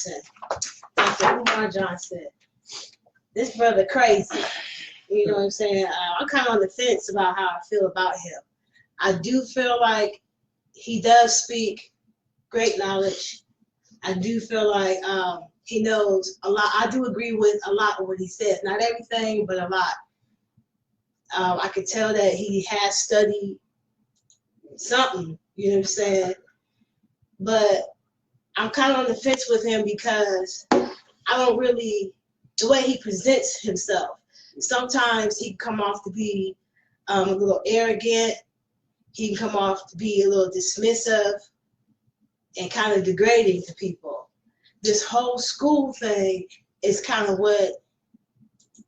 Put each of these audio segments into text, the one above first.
Johnson, Dr. Umar Johnson. This brother crazy. You know what I'm saying? I'm kind of on the fence about how I feel about him. I do feel like he does speak great knowledge. I do feel like he knows a lot. I do agree with a lot of what he says. Not everything, but a lot. I could tell that he has studied something, you know what I'm saying? But I'm kind of on the fence with him because I don't really, the way he presents himself, sometimes he can come off to be a little arrogant. He can come off to be a little dismissive and kind of degrading to people. This whole school thing is kind of what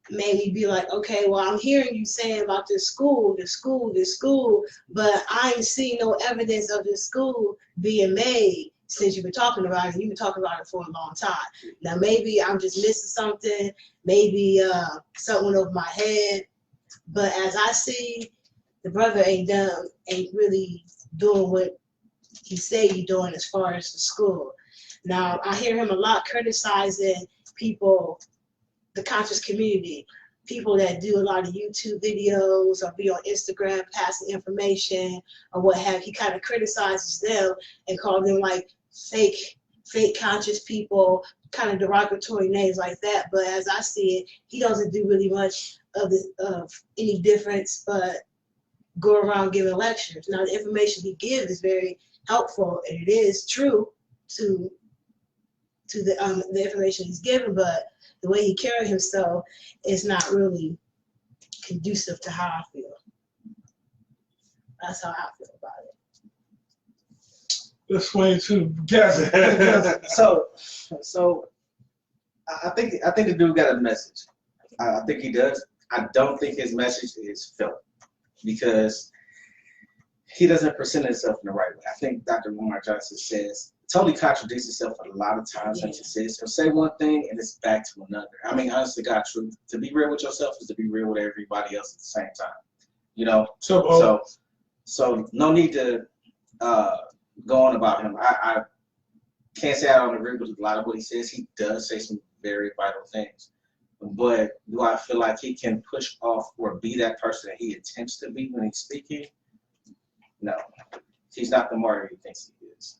made me be like, okay, well, I'm hearing you saying about this school, but I ain't seen no evidence of this school being made since you've been talking about it. You've been talking about it for a long time. Now, maybe I'm just missing something. Maybe something went over my head. But as I see, the brother ain't really doing what he say he's doing as far as the school. Now, I hear him a lot criticizing people, the conscious community, people that do a lot of YouTube videos or be on Instagram passing information or what have you. He kind of criticizes them and calls them like fake conscious people, kind of derogatory names like that. But as I see it, he doesn't do really much of any difference but go around giving lectures. Now, the information he gives is very helpful and it is true to the information he's given, but the way he carries himself is not really conducive to how I feel. That's how I feel about it. Let's swing to Gaza. So I think the dude got a message. I think he does. I don't think his message is felt because he doesn't present himself in the right way. I think Dr. Umar Johnson totally contradicts himself a lot of times. Like he says, he'll say one thing and it's back to another. I mean, honestly, God, truth. To be real with yourself is to be real with everybody else at the same time. You know. So no need to go on about him. I can't say I don't agree with a lot of what he says. He does say some very vital things. But do I feel like he can push off or be that person that he attempts to be when he's speaking? No. He's not the martyr he thinks he is.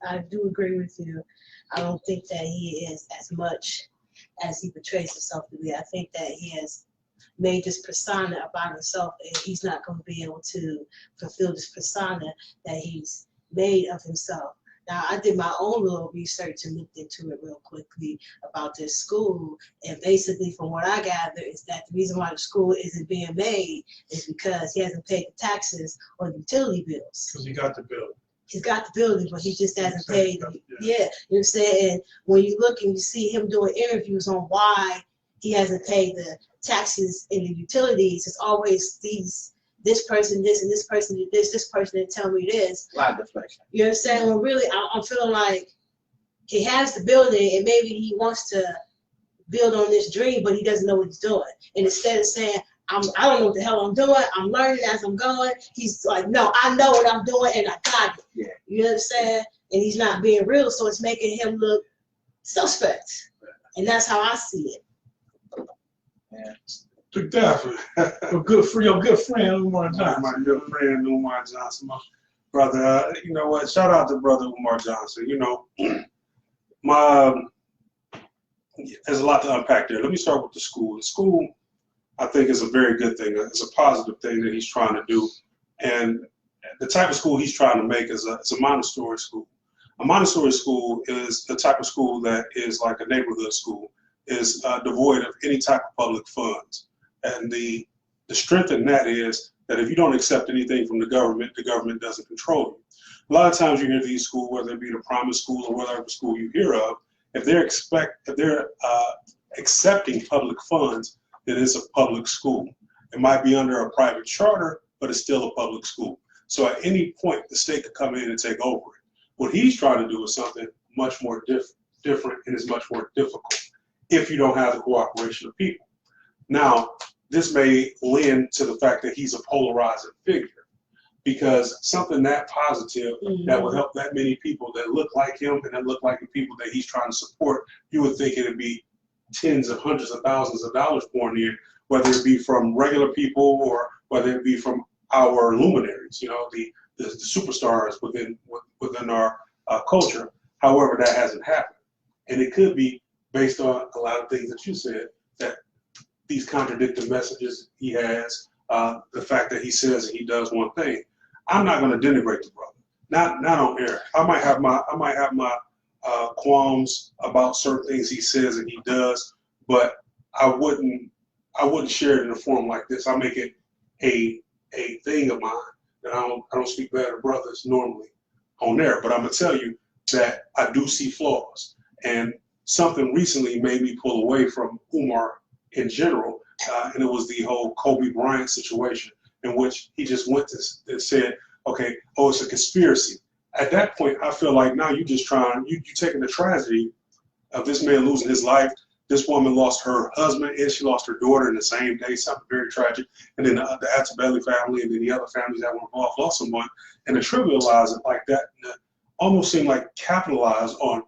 I do agree with you. I don't think that he is as much as he portrays himself to be. I think that he has made this persona about himself and he's not going to be able to fulfill this persona that he's made of himself. Now, I did my own little research and looked into it real quickly about this school. And basically, from what I gather, is that the reason why the school isn't being made is because he hasn't paid the taxes or the utility bills. Because he got the building. He's got the building, but he just hasn't paid. Yeah, you know what I'm saying? And when you look and you see him doing interviews on why he hasn't paid the taxes and the utilities, it's always this person this and this person did this person didn't tell me this. A lot of deflection. You know what I'm saying? Well, really, I'm feeling like he has the building and maybe he wants to build on this dream, but he doesn't know what he's doing. And instead of saying, I don't know what the hell I'm doing, I'm learning as I'm going, he's like, no, I know what I'm doing and I got it. Yeah. You know what I'm saying? And he's not being real, so it's making him look suspect. And that's how I see it. Yeah. Definitely. Your good friend, Umar Johnson. My good friend, Umar Johnson, my brother. You know what? Shout out to brother Umar Johnson. You know, there's a lot to unpack there. Let me start with the school. The school, I think, is a very good thing. It's a positive thing that he's trying to do. And the type of school he's trying to make is a Montessori school. A Montessori school is the type of school that is like a neighborhood school, is devoid of any type of public funds. And the strength in that is that if you don't accept anything from the government doesn't control you. A lot of times you hear these schools, whether it be the promise school or whatever school you hear of, if they're accepting public funds, then it's a public school. It might be under a private charter, but it's still a public school. So at any point, the state could come in and take over it. What he's trying to do is something much more different and is much more difficult if you don't have the cooperation of people. Now, this may lend to the fact that he's a polarizing figure, because something that positive that will help that many people that look like him and that look like the people that he's trying to support, you would think it'd be tens of hundreds of thousands of dollars pouring in, whether it be from regular people or whether it be from our luminaries, you know, the superstars within our culture. However, that hasn't happened. And it could be based on a lot of things that you said, that these contradictory messages he has, the fact that he says and he does one thing. I'm not going to denigrate the brother, not on air. I might have my qualms about certain things he says and he does, but I wouldn't share it in a forum like this. I make it a thing of mine that I don't speak bad of brothers normally on there, but I'm gonna tell you that I do see flaws, and something recently made me pull away from Umar in general, and it was the whole Kobe Bryant situation, in which he just went to and said, okay, oh, it's a conspiracy. At that point, I feel like now you're taking the tragedy of this man losing his life. This woman lost her husband and she lost her daughter in the same day, something very tragic. And then the Atabelli family and then the other families that were involved lost someone. And to trivialize it like that, almost seem like capitalize on